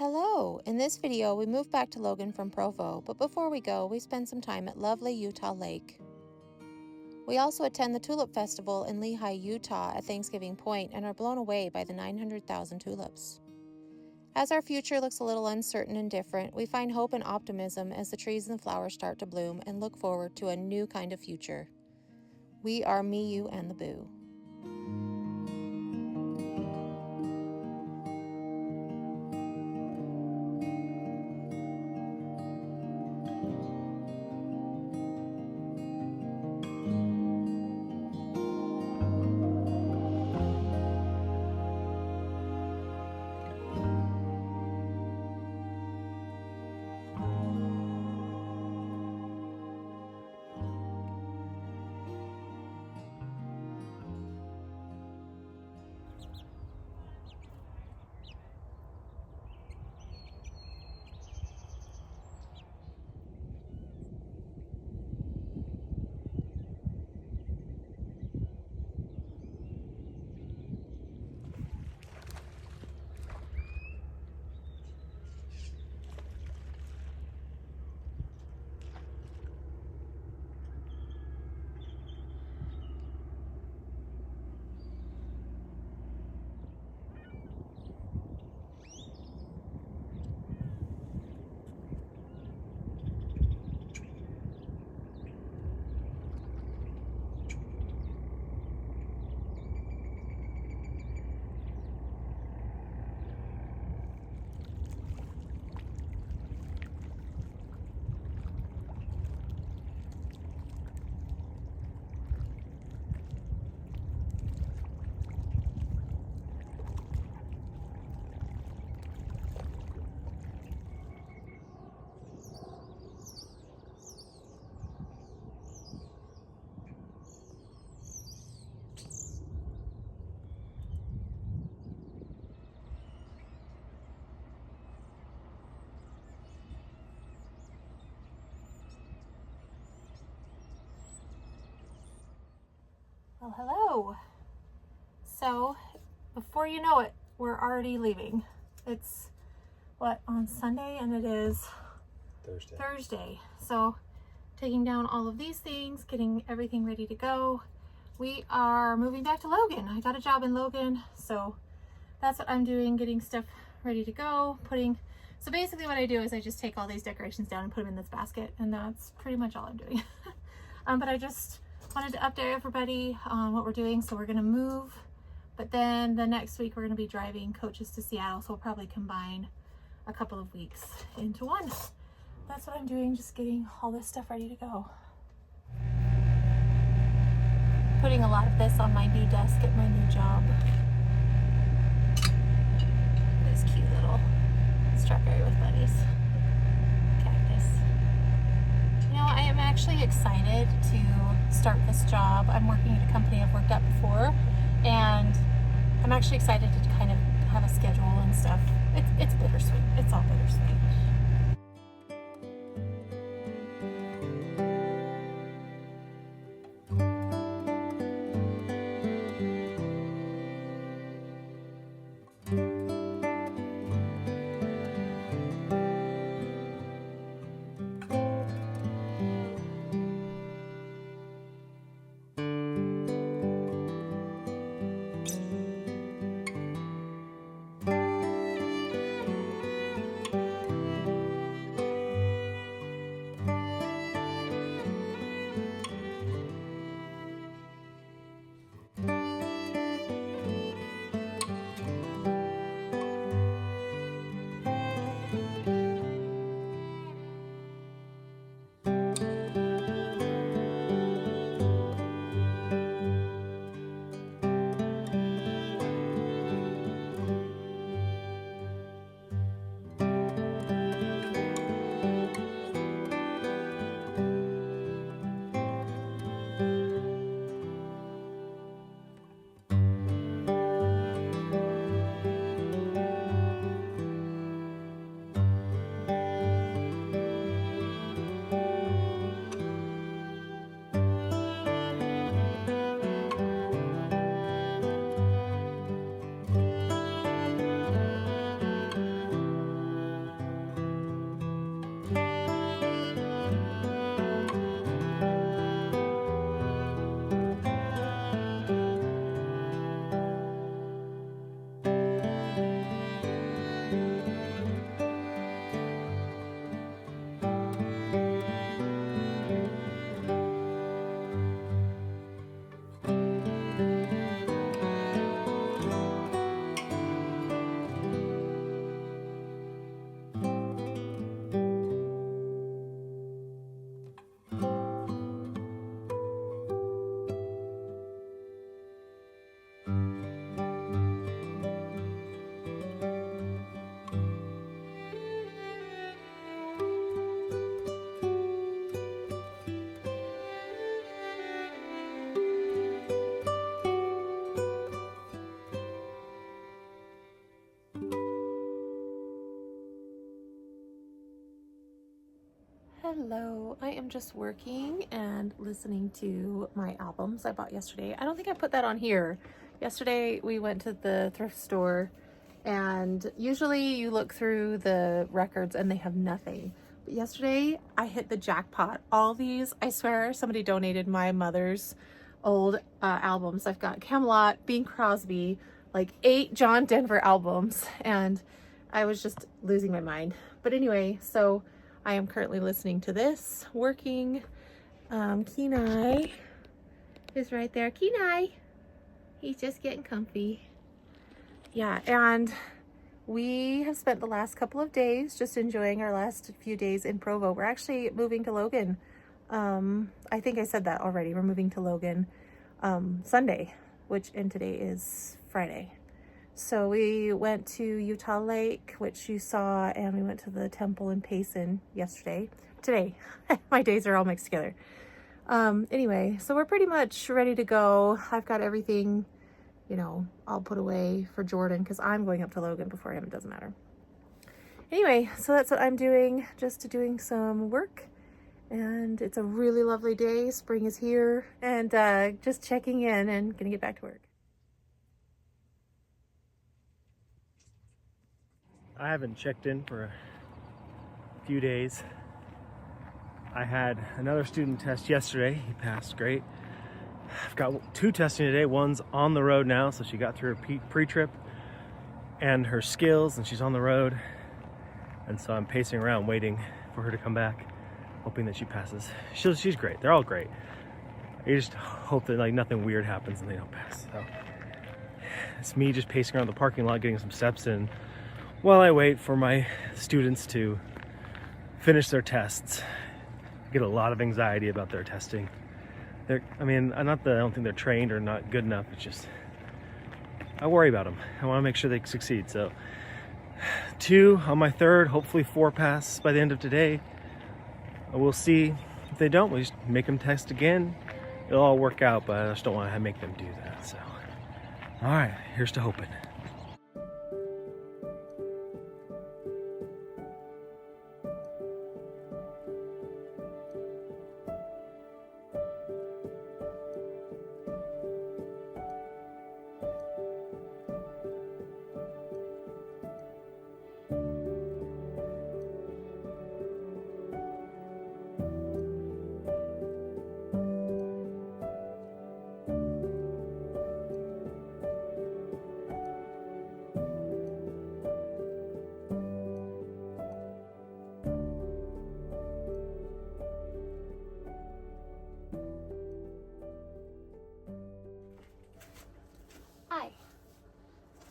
Hello! In this video, we move back to Logan from Provo, but before we go, we spend some time at lovely Utah Lake. We also attend the Tulip Festival in Lehi, Utah at Thanksgiving Point and are blown away by the 900,000 tulips. As our future looks a little uncertain and different, we find hope and optimism as the trees and the flowers start to bloom and look forward to a new kind of future. We are me, you, and the boo. Well, hello. So, before you know it, we're already leaving. It's, on Sunday, and it is Thursday. So, taking down all of these things, getting everything ready to go. We are moving back to Logan. I got a job in Logan, so that's what I'm doing, getting stuff ready to go, so basically what I do is I just take all these decorations down and put them in this basket, and that's pretty much all I'm doing. But I just wanted to update everybody on what we're doing. So we're gonna move, but then the next week we're gonna be driving coaches to Seattle, so we'll probably combine a couple of weeks into one. That's what I'm doing, just getting all this stuff ready to go. Putting a lot of this on my new desk at my new job. This cute little strawberry with bunnies. Cactus. You know, I am actually excited to start this job. I'm working at a company I've worked at before, and I'm actually excited to kind of have a schedule and stuff. It's bittersweet. It's all bittersweet. Hello, I am just working and listening to my albums I bought yesterday. I don't think I put that on here. Yesterday we went to the thrift store, and usually you look through the records and they have nothing. But yesterday I hit the jackpot. All these, I swear somebody donated my mother's old albums. I've got Camelot, Bing Crosby, like 8 John Denver albums, and I was just losing my mind. But anyway, so I am currently listening to this, working. Kenai is right there. Kenai, he's just getting comfy. Yeah, and we have spent the last couple of days just enjoying our last few days in Provo. We're actually moving to Logan. I think I said that already. We're moving to Logan Sunday, and today is Friday. So we went to Utah Lake, which you saw, and we went to the temple in Payson today. My days are all mixed together. Anyway, so we're pretty much ready to go. I've got everything, I'll put away for Jordan because I'm going up to Logan before him. It doesn't matter. Anyway, so that's what I'm doing, just doing some work. And it's a really lovely day. Spring is here, and just checking in and gonna get back to work. I haven't checked in for a few days. I had another student test yesterday. He passed great. I've got 2 testing today. One's on the road now, so she got through her pre-trip and her skills, and she's on the road. And so I'm pacing around waiting for her to come back, hoping that she passes. She's great. They're all great. I just hope that nothing weird happens and they don't pass. So it's me just pacing around the parking lot, getting some steps in, while I wait for my students to finish their tests. I get a lot of anxiety about their testing. I don't think they're trained or not good enough. It's just, I worry about them. I want to make sure they succeed. So 2 on my 3rd, hopefully 4 pass by the end of today. We'll see. If they don't, we'll just make them test again. It'll all work out, but I just don't want to make them do that. So, all right, here's to hoping.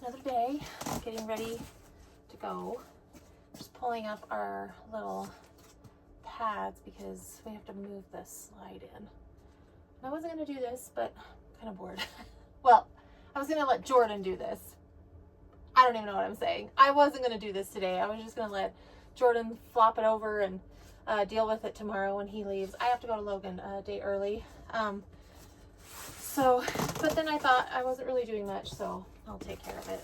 Another day, getting ready to go. Just pulling up our little pads because we have to move this slide in. And I wasn't going to do this, but I'm kind of bored. Well, I was going to let Jordan do this. I don't even know what I'm saying. I wasn't going to do this today. I was just going to let Jordan flop it over and deal with it tomorrow when he leaves. I have to go to Logan a day early. But then I thought I wasn't really doing much, so I'll take care of it.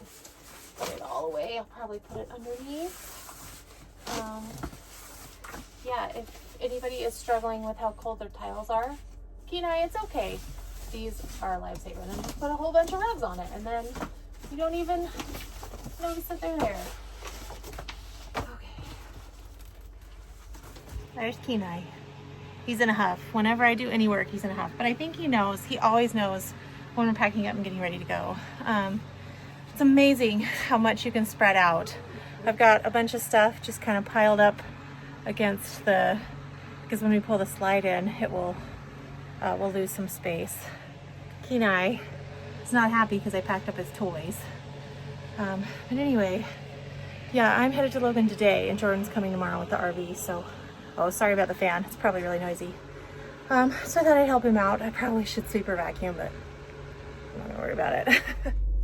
Put it all away. I'll probably put it underneath. Yeah, if anybody is struggling with how cold their tiles are, Kenai, it's okay. These are a lifesaver. And then just put a whole bunch of rugs on it, and then you don't even notice that they're there. Okay. There's Kenai. He's in a huff. Whenever I do any work, he's in a huff. But I think he knows. He always knows when we're packing up and getting ready to go. It's amazing how much you can spread out. I've got a bunch of stuff just kind of piled up against because when we pull the slide in, it will, we'll lose some space. Kenai is not happy because I packed up his toys. But anyway, yeah, I'm headed to Logan today, and Jordan's coming tomorrow with the RV, so, oh, sorry about the fan. It's probably really noisy. So I thought I'd help him out. I probably should sweep or vacuum, but I'm not gonna worry about it.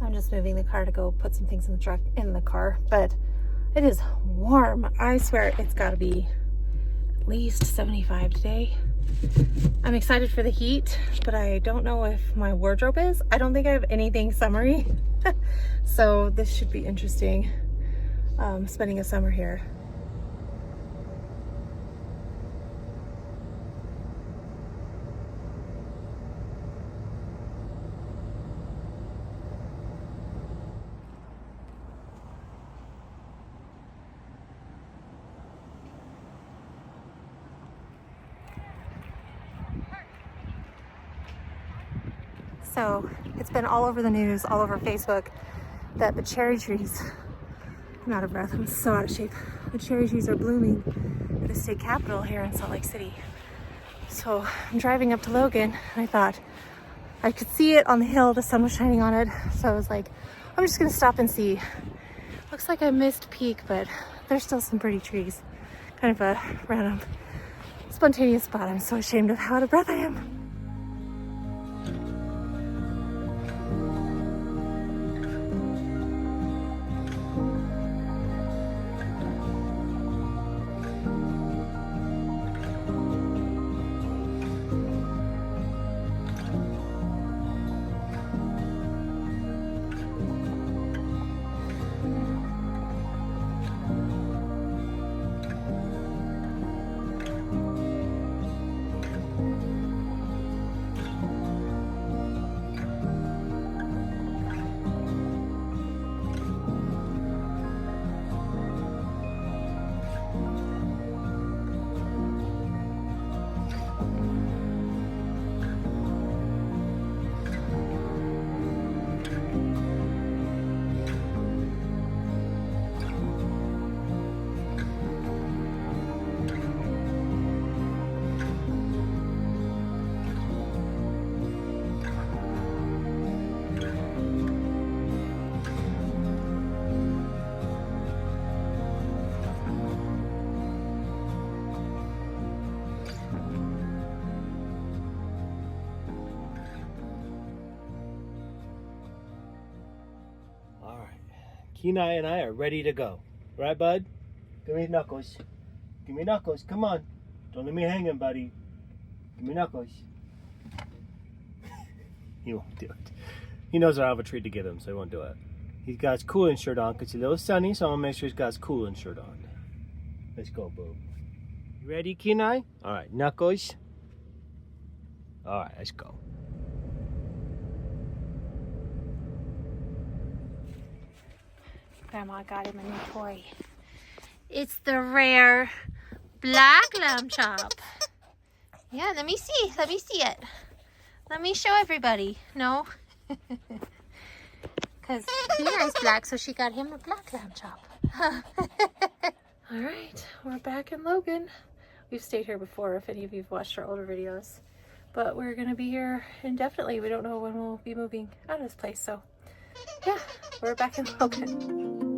I'm just moving the car to go put some things in the car, but it is warm. I swear it's gotta be at least 75 today. I'm excited for the heat, but I don't know if my wardrobe is. I don't think I have anything summery. So this should be interesting, spending a summer here. So it's been all over the news, all over Facebook, that the cherry trees, I'm out of breath, I'm so out of shape. The cherry trees are blooming at the state capitol here in Salt Lake City. So I'm driving up to Logan and I thought I could see it on the hill, the sun was shining on it. So I was like, I'm just gonna stop and see. Looks like I missed peak, but there's still some pretty trees. Kind of a random, spontaneous spot. I'm so ashamed of how out of breath I am. Kenai and I are ready to go. Right, bud? Give me Knuckles. Give me Knuckles. Come on. Don't let me hanging, buddy. Give me Knuckles. He won't do it. He knows I have a treat to give him, so he won't do it. He's got his cooling shirt on because it's a little sunny, so I'm going to make sure he's got his cooling shirt on. Let's go, boo. You ready, Kenai? All right, Knuckles. All right, let's go. Grandma got him a new toy. It's the rare black lamb chop. Yeah, let me see. Let me see it. Let me show everybody. No? Because Kenai's black, so she got him a black lamb chop. All right, we're back in Logan. We've stayed here before, if any of you have watched our older videos. But we're going to be here indefinitely. We don't know when we'll be moving out of this place, so yeah, we're back in Logan.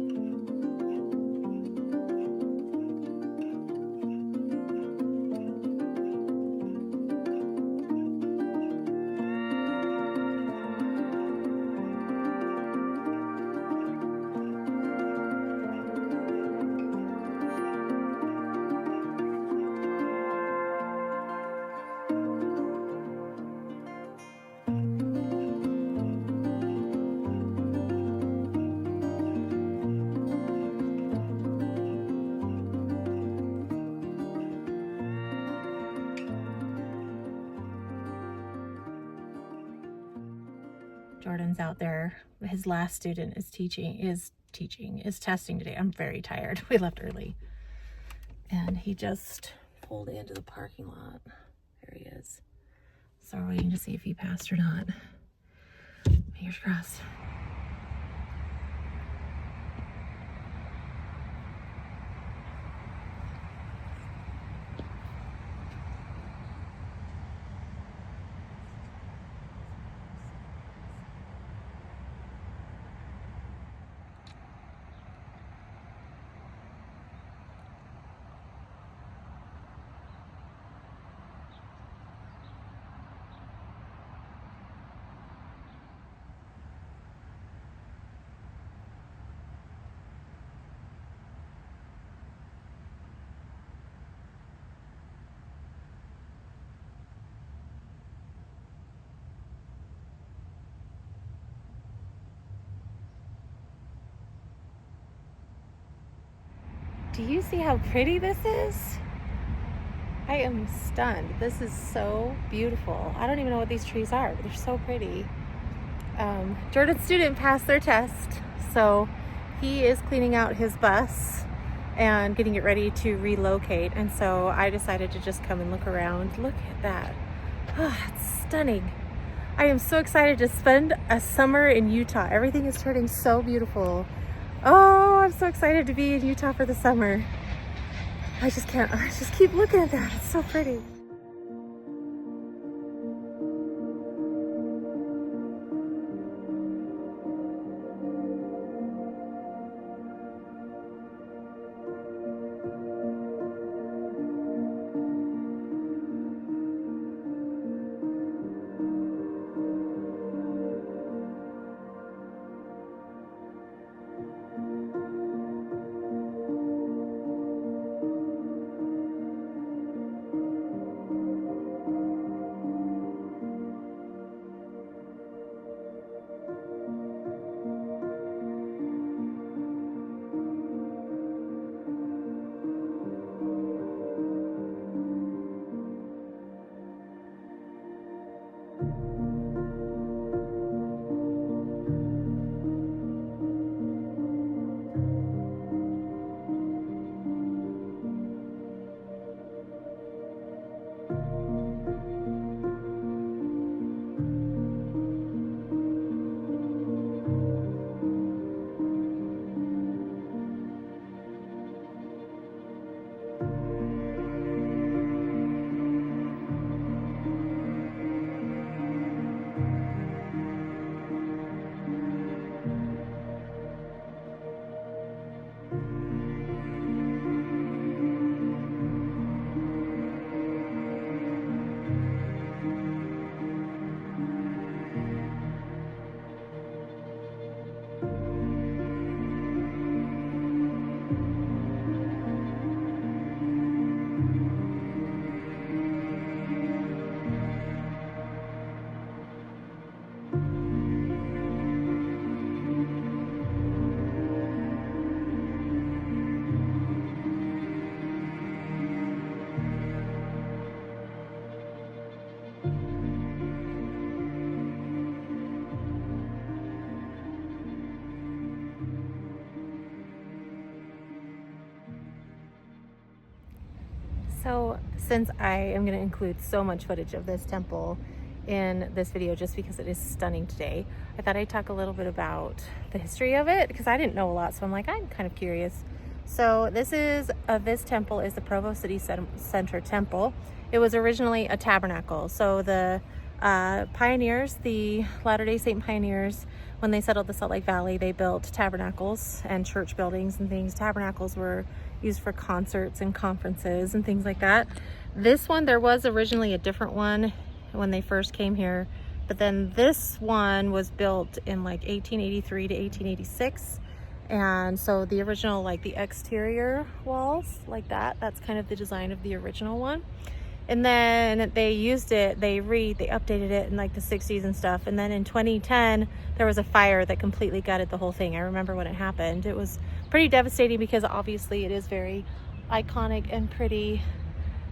Jordan's out there. His last student is testing today. I'm very tired. We left early. And he just pulled into the parking lot. There he is. So we're waiting to see if he passed or not. Fingers crossed. Do you see how pretty this is? I am stunned. This is so beautiful. I don't even know what these trees are, but they're so pretty. Jordan's student passed their test, so he is cleaning out his bus and getting it ready to relocate. And so I decided to just come and look around. Look at that. Oh, it's stunning. I am so excited to spend a summer in Utah. Everything is turning so beautiful. Oh, I'm so excited to be in Utah for the summer. I just keep looking at that. It's so pretty. So since I am going to include so much footage of this temple in this video just because it is stunning today, I thought I'd talk a little bit about the history of it because I didn't know a lot, so I'm kind of curious. So this temple is the Provo City Center Temple. It was originally a tabernacle. So the pioneers, the Latter-day Saint pioneers, when they settled the Salt Lake Valley, they built tabernacles and church buildings and things. Tabernacles were used for concerts and conferences and things like that. This one, there was originally a different one when they first came here, but then this one was built in like 1883 to 1886. And so the original, like the exterior walls like that's kind of the design of the original one. And then they updated it in like the 60s and stuff. And then in 2010, there was a fire that completely gutted the whole thing. I remember when it happened. It was pretty devastating because obviously it is very iconic and pretty.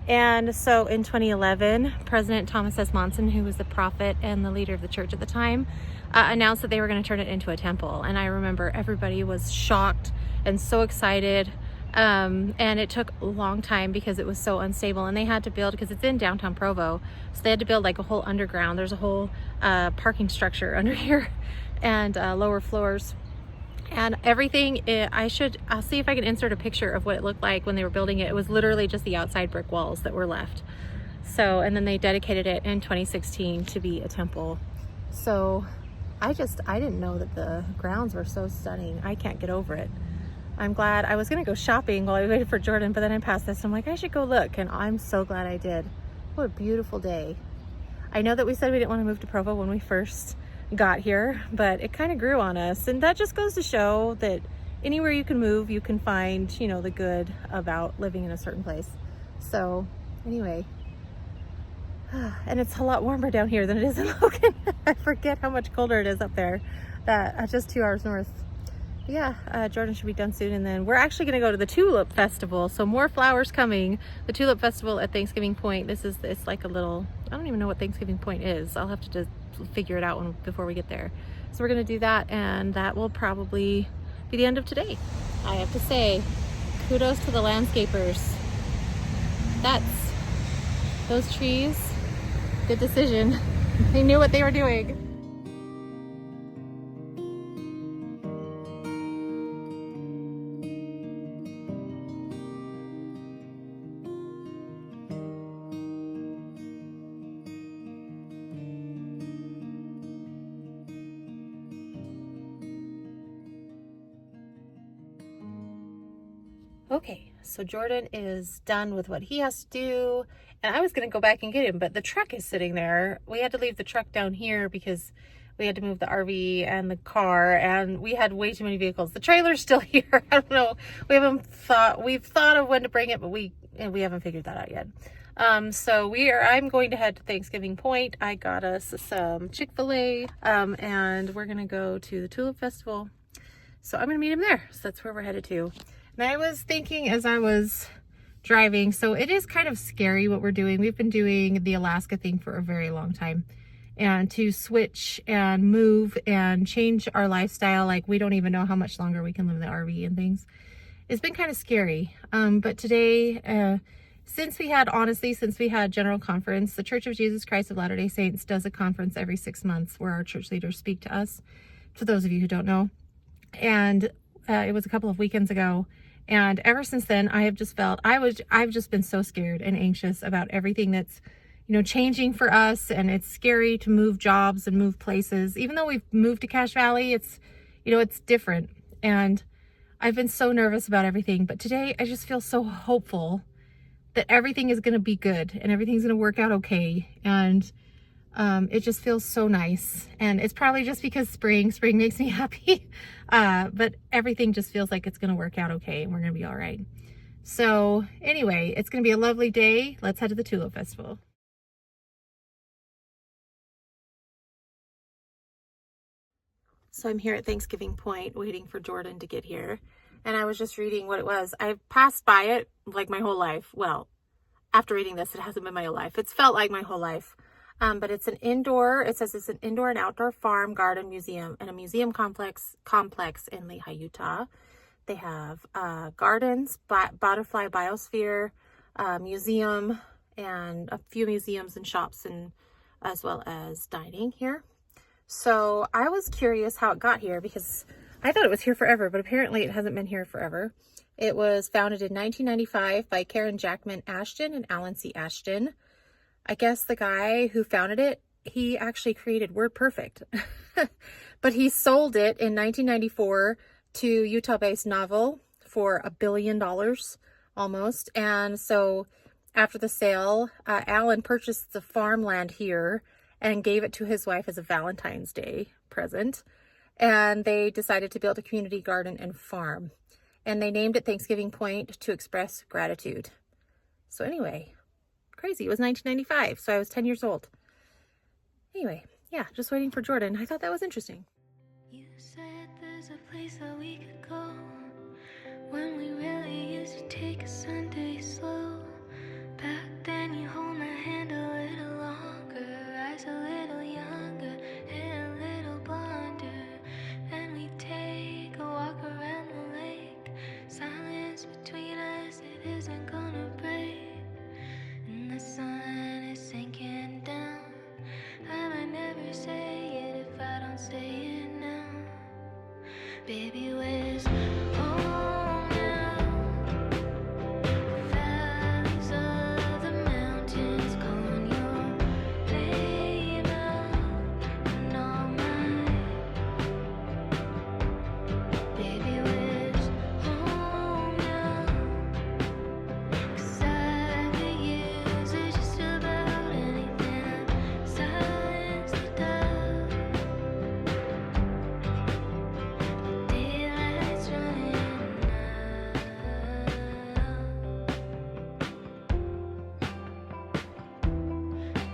And so in 2011, President Thomas S. Monson, who was the prophet and the leader of the church at the time, announced that they were going to turn it into a temple. And I remember everybody was shocked and so excited. And it took a long time because it was so unstable, and they had to build, because it's in downtown Provo, so they had to build like a whole underground. There's a whole parking structure under here and lower floors and everything. I'll see if I can insert a picture of what it looked like when they were building it. It was literally just the outside brick walls that were left. So, and then they dedicated it in 2016 to be a temple. So I didn't know that the grounds were so stunning. I can't get over it. I'm glad. I was gonna go shopping while I waited for Jordan, but then I passed this and I'm like, I should go look, and I'm so glad I did. What a beautiful day. I know that we said we didn't want to move to Provo when we first got here, but it kind of grew on us, and that just goes to show that anywhere you can move, you can find, you know, the good about living in a certain place. So anyway, and it's a lot warmer down here than it is in Logan. I forget how much colder it is up there, just 2 hours north. Yeah, Jordan should be done soon, and then we're actually going to go to the Tulip Festival, so more flowers coming. The Tulip Festival at Thanksgiving Point. It's like a little, I don't even know what Thanksgiving Point is. I'll have to just figure it out before we get there. So we're going to do that, and that will probably be the end of today. I have to say, kudos to the landscapers. Those trees, good decision. They knew what they were doing. Okay, so Jordan is done with what he has to do, and I was going to go back and get him, but the truck is sitting there. We had to leave the truck down here because we had to move the RV and the car, and we had way too many vehicles. The trailer's still here. I don't know. We've thought of when to bring it, but we haven't figured that out yet. I'm going to head to Thanksgiving Point. I got us some Chick-fil-A, and we're going to go to the Tulip Festival. So I'm going to meet him there. So that's where we're headed to. And I was thinking as I was driving, so it is kind of scary what we're doing. We've been doing the Alaska thing for a very long time. And to switch and move and change our lifestyle, like we don't even know how much longer we can live in the RV and things, it's been kind of scary. But today, since we had General Conference, the Church of Jesus Christ of Latter-day Saints does a conference every 6 months where our church leaders speak to us, for those of you who don't know. And it was a couple of weekends ago. And ever since then, I have just felt, I've just been so scared and anxious about everything that's, changing for us. And it's scary to move jobs and move places. Even though we've moved to Cache Valley, it's different. And I've been so nervous about everything. But today I just feel so hopeful that everything is going to be good and everything's going to work out okay. And it just feels so nice. And it's probably just because spring makes me happy. But everything just feels like it's going to work out okay and we're going to be all right. So anyway, it's going to be a lovely day. Let's head to the Tulip Festival. So I'm here at Thanksgiving Point waiting for Jordan to get here. And I was just reading what it was. I've passed by it like my whole life. Well, after reading this, it hasn't been my whole life. It's felt like my whole life. But it says it's an indoor and outdoor farm, garden, museum, and a museum complex in Lehi, Utah. They have gardens, butterfly biosphere, museum, and a few museums and shops, and as well as dining here. So I was curious how it got here because I thought it was here forever, but apparently it hasn't been here forever. It was founded in 1995 by Karen Jackman Ashton and Alan C. Ashton. I guess the guy who founded it, he actually created WordPerfect, but he sold it in 1994 to Utah-based Novel for $1 billion almost. And so after the sale, Alan purchased the farmland here and gave it to his wife as a Valentine's Day present. And they decided to build a community garden and farm. And they named it Thanksgiving Point to express gratitude. So anyway, crazy. It was 1995, so I was 10 years old. Anyway, yeah, just waiting for Jordan. I thought that was interesting. You said there's a place that we could go when we really used to take a Sunday slow. Back then you hold my hand a little longer, eyes a little younger, hair a little blonder, and we take a walk around the lake. Silence between us, it isn't gonna break. And the sun is sinking down. I might never say it if I don't say it now. Baby, where's home now? Valleys of the mountains calling your name out and all mine. Baby, where's home now? 'Cause I could use it just about anything. Silence the doubt. Daylight's running out.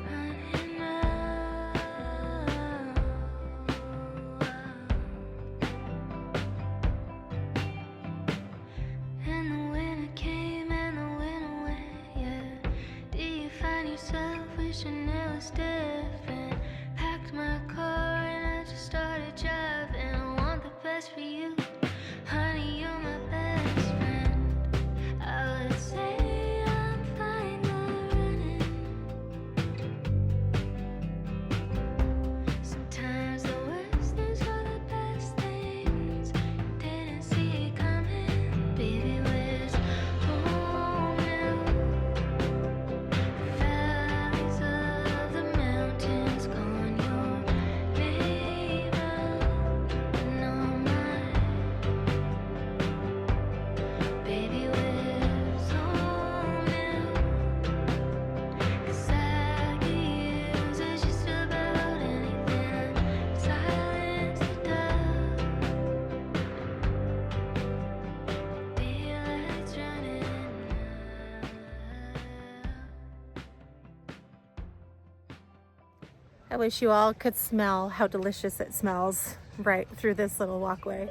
Running out. And the winter came and the winter went, yeah. Do you find yourself wishing it was different? Packed my car and I just started driving. I want the best for you, honey, you're my best friend. I would say I'm fine by running. I wish you all could smell how delicious it smells right through this little walkway.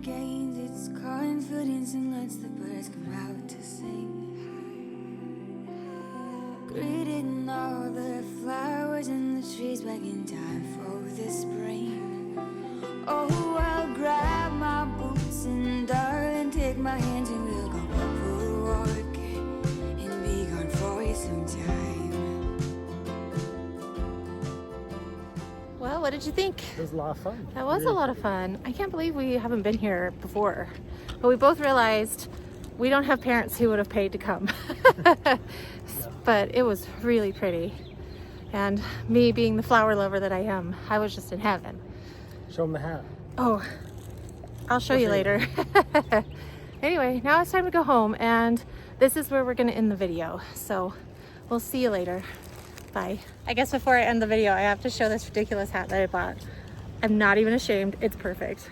Gains its confidence and lets the birds come out to sing. Greeting all the flowers and the trees back in time for the spring. Oh, I'll grab my boots and darling, take my hands and we'll go for a walk and be gone for some time. Well, what did you think? It was a lot of fun. That was a lot of fun. I can't believe we haven't been here before. But we both realized we don't have parents who would have paid to come. But it was really pretty. And me being the flower lover that I am, I was just in heaven. Show them the hat. Oh, I'll show you later. Anyway, now it's time to go home, and this is where we're gonna end the video. So we'll see you later. Bye. I guess before I end the video, I have to show this ridiculous hat that I bought. I'm not even ashamed. It's perfect.